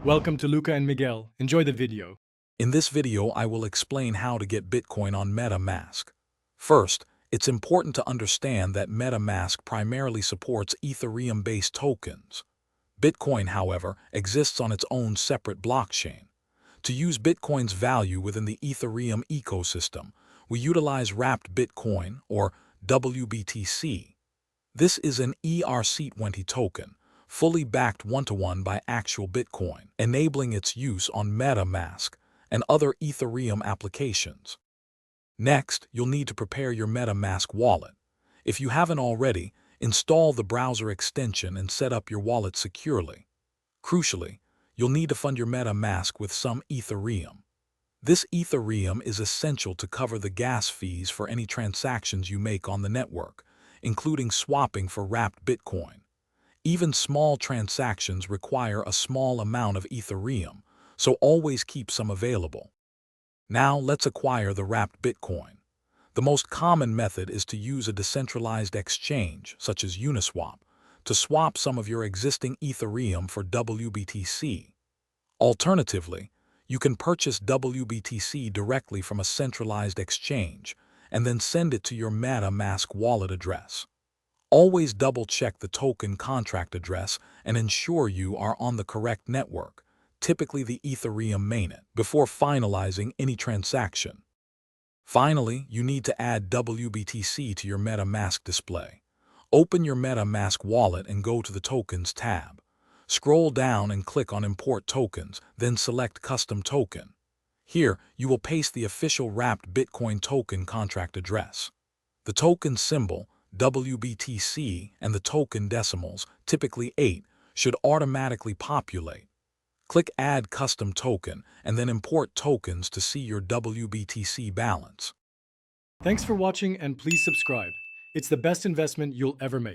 Welcome to Luca and Miguel. Enjoy the video. In this video, I will explain how to get Bitcoin on MetaMask. First, it's important to understand that MetaMask primarily supports Ethereum-based tokens. Bitcoin, however, exists on its own separate blockchain. To use Bitcoin's value within the Ethereum ecosystem, we utilize Wrapped Bitcoin, or WBTC. This is an ERC20 token, fully backed one-to-one by actual Bitcoin, enabling its use on MetaMask and other Ethereum applications. Next, you'll need to prepare your MetaMask wallet. If you haven't already, install the browser extension and set up your wallet securely. Crucially, you'll need to fund your MetaMask with some Ethereum. This Ethereum is essential to cover the gas fees for any transactions you make on the network, including swapping for wrapped Bitcoin. Even small transactions require a small amount of Ethereum, so always keep some available. Now let's acquire the wrapped Bitcoin. The most common method is to use a decentralized exchange, such as Uniswap, to swap some of your existing Ethereum for WBTC. Alternatively, you can purchase WBTC directly from a centralized exchange and then send it to your MetaMask wallet address. Always double-check the token contract address and ensure you are on the correct network, typically the Ethereum mainnet, before finalizing any transaction. Finally, you need to add WBTC to your MetaMask display. Open your MetaMask wallet and go to the Tokens tab. Scroll down and click on Import Tokens, then select Custom Token. Here, you will paste the official wrapped Bitcoin token contract address. The token symbol, WBTC, and the token decimals, typically 8, should automatically populate. Click Add Custom Token and then import tokens to see your WBTC balance. Thanks for watching and please subscribe. It's the best investment you'll ever make.